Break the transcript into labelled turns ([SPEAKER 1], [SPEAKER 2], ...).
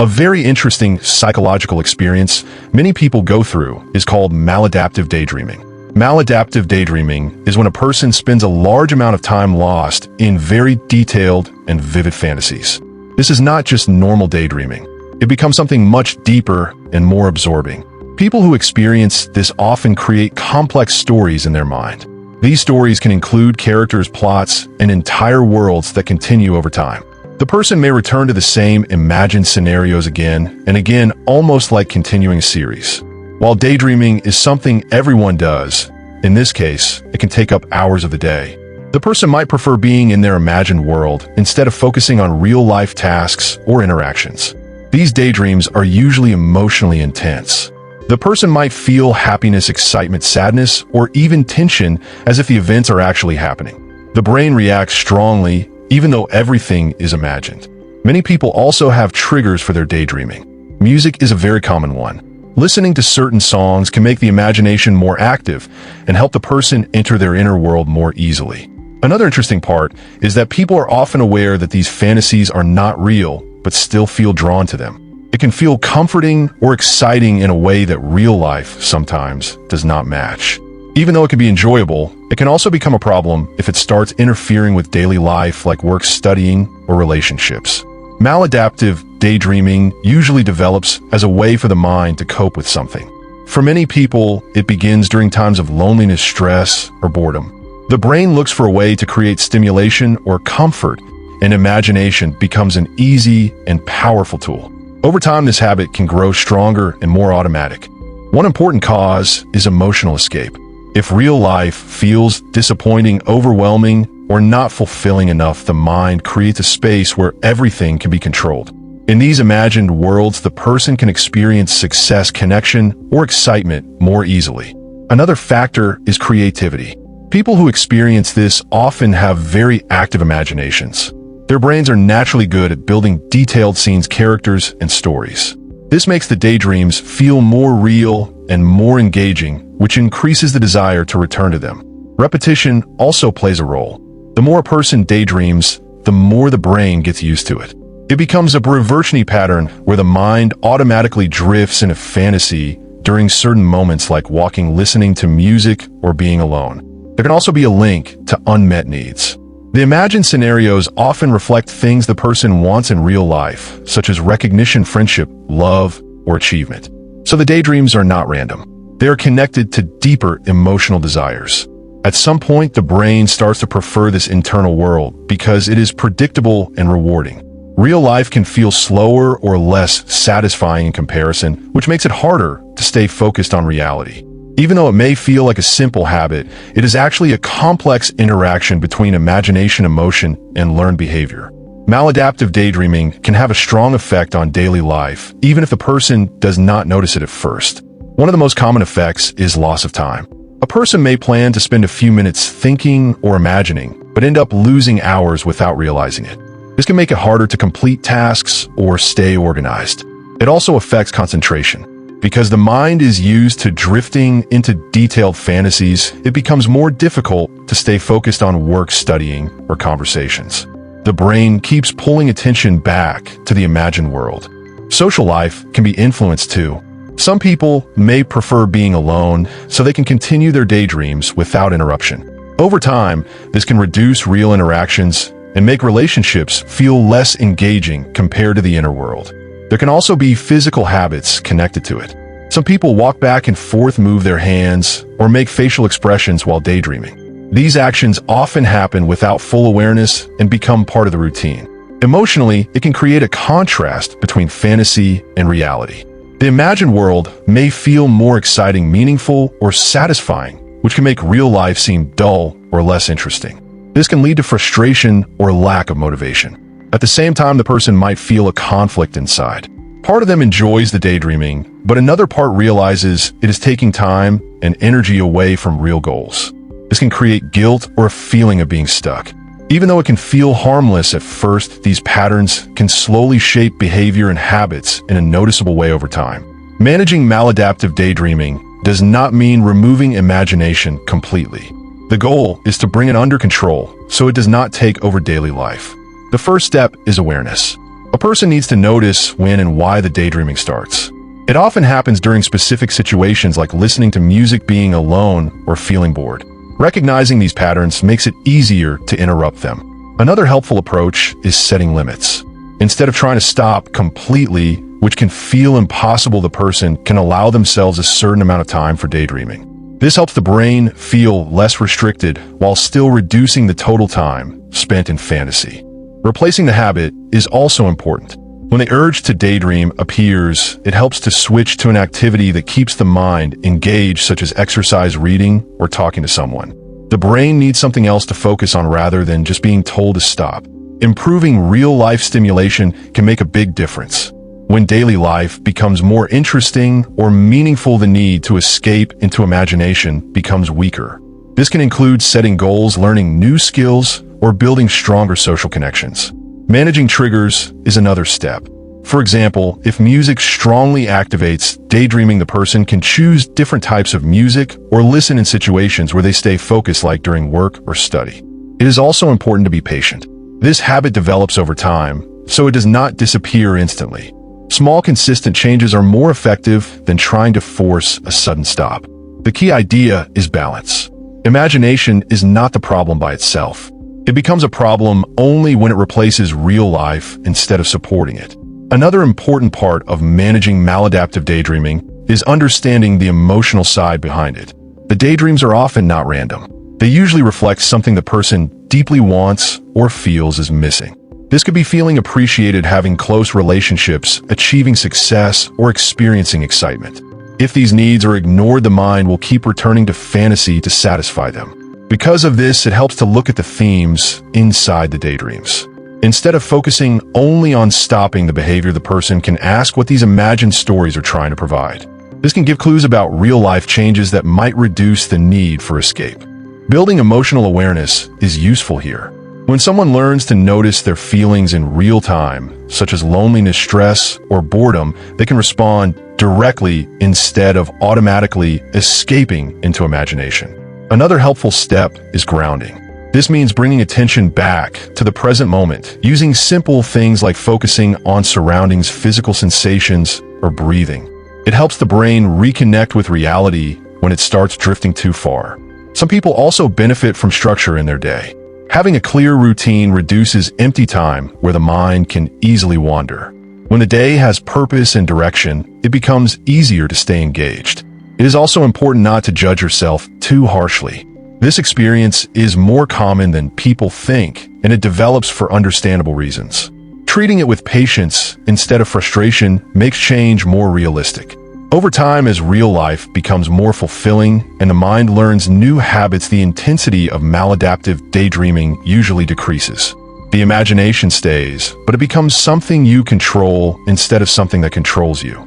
[SPEAKER 1] A very interesting psychological experience many people go through is called maladaptive daydreaming. Maladaptive daydreaming is when a person spends a large amount of time lost in very detailed and vivid fantasies. This is not just normal daydreaming. It becomes something much deeper and more absorbing. People who experience this often create complex stories in their mind. These stories can include characters, plots, and entire worlds that continue over time. The person may return to the same imagined scenarios again and again, almost like continuing a series. While daydreaming is something everyone does, in this case, it can take up hours of the day. The person might prefer being in their imagined world instead of focusing on real-life tasks or interactions. These daydreams are usually emotionally intense. The person might feel happiness, excitement, sadness, or even tension as if the events are actually happening. The brain reacts strongly, even though everything is imagined. Many people also have triggers for their daydreaming. Music is a very common one. Listening to certain songs can make the imagination more active and help the person enter their inner world more easily. Another interesting part is that people are often aware that these fantasies are not real, but still feel drawn to them. It can feel comforting or exciting in a way that real life sometimes does not match. Even though it can be enjoyable, it can also become a problem if it starts interfering with daily life like work, studying, or relationships. Maladaptive daydreaming usually develops as a way for the mind to cope with something. For many people, it begins during times of loneliness, stress, or boredom. The brain looks for a way to create stimulation or comfort, and imagination becomes an easy and powerful tool. Over time, this habit can grow stronger and more automatic. One important cause is emotional escape. If real life feels disappointing, overwhelming, or not fulfilling enough, the mind creates a space where everything can be controlled. In these imagined worlds, the person can experience success, connection, or excitement more easily. Another factor is creativity. People who experience this often have very active imaginations. Their brains are naturally good at building detailed scenes, characters, and stories. This makes the daydreams feel more real and more engaging, which increases the desire to return to them. Repetition also plays a role. The more a person daydreams, the more the brain gets used to it. It becomes a reversionary pattern where the mind automatically drifts in a fantasy during certain moments like walking, listening to music, or being alone. There can also be a link to unmet needs. The imagined scenarios often reflect things the person wants in real life, such as recognition, friendship, love, or achievement. So the daydreams are not random. They are connected to deeper emotional desires. At some point, the brain starts to prefer this internal world because it is predictable and rewarding. Real life can feel slower or less satisfying in comparison, which makes it harder to stay focused on reality. Even though it may feel like a simple habit, it is actually a complex interaction between imagination, emotion, and learned behavior. Maladaptive daydreaming can have a strong effect on daily life, even if the person does not notice it at first. One of the most common effects is loss of time. A person may plan to spend a few minutes thinking or imagining, but end up losing hours without realizing it. This can make it harder to complete tasks or stay organized. It also affects concentration. Because the mind is used to drifting into detailed fantasies, it becomes more difficult to stay focused on work, studying, or conversations. The brain keeps pulling attention back to the imagined world. Social life can be influenced too. Some people may prefer being alone so they can continue their daydreams without interruption. Over time, this can reduce real interactions and make relationships feel less engaging compared to the inner world. There can also be physical habits connected to it. Some people walk back and forth, move their hands, or make facial expressions while daydreaming. These actions often happen without full awareness and become part of the routine. Emotionally, it can create a contrast between fantasy and reality. The imagined world may feel more exciting, meaningful, or satisfying, which can make real life seem dull or less interesting. This can lead to frustration or lack of motivation. At the same time, the person might feel a conflict inside. Part of them enjoys the daydreaming, but another part realizes it is taking time and energy away from real goals. This can create guilt or a feeling of being stuck. Even though it can feel harmless at first, these patterns can slowly shape behavior and habits in a noticeable way over time. Managing maladaptive daydreaming does not mean removing imagination completely. The goal is to bring it under control so it does not take over daily life. The first step is awareness. A person needs to notice when and why the daydreaming starts. It often happens during specific situations like listening to music, being alone, or feeling bored. Recognizing these patterns makes it easier to interrupt them. Another helpful approach is setting limits. Instead of trying to stop completely, which can feel impossible, the person can allow themselves a certain amount of time for daydreaming. This helps the brain feel less restricted while still reducing the total time spent in fantasy. Replacing the habit is also important. When the urge to daydream appears, it helps to switch to an activity that keeps the mind engaged, such as exercise, reading, or talking to someone. The brain needs something else to focus on rather than just being told to stop. Improving real-life stimulation can make a big difference. When daily life becomes more interesting or meaningful, the need to escape into imagination becomes weaker. This can include setting goals, learning new skills, or building stronger social connections. Managing triggers is another step. For example, if music strongly activates daydreaming, the person can choose different types of music or listen in situations where they stay focused, like during work or study. It is also important to be patient. This habit develops over time, so it does not disappear instantly. Small, consistent changes are more effective than trying to force a sudden stop. The key idea is balance. Imagination is not the problem by itself. It becomes a problem only when it replaces real life instead of supporting it. Another important part of managing maladaptive daydreaming is understanding the emotional side behind it. The daydreams are often not random. They usually reflect something the person deeply wants or feels is missing. This could be feeling appreciated, having close relationships, achieving success, or experiencing excitement. If these needs are ignored, the mind will keep returning to fantasy to satisfy them. Because of this, it helps to look at the themes inside the daydreams. Instead of focusing only on stopping the behavior, the person can ask what these imagined stories are trying to provide. This can give clues about real-life changes that might reduce the need for escape. Building emotional awareness is useful here. When someone learns to notice their feelings in real time, such as loneliness, stress, or boredom, they can respond directly instead of automatically escaping into imagination. Another helpful step is grounding. This means bringing attention back to the present moment, using simple things like focusing on surroundings, physical sensations, or breathing. It helps the brain reconnect with reality when it starts drifting too far. Some people also benefit from structure in their day. Having a clear routine reduces empty time where the mind can easily wander. When the day has purpose and direction, it becomes easier to stay engaged. It is also important not to judge yourself too harshly. This experience is more common than people think, and it develops for understandable reasons. Treating it with patience instead of frustration makes change more realistic. Over time, as real life becomes more fulfilling and the mind learns new habits, the intensity of maladaptive daydreaming usually decreases. The imagination stays, but it becomes something you control instead of something that controls you.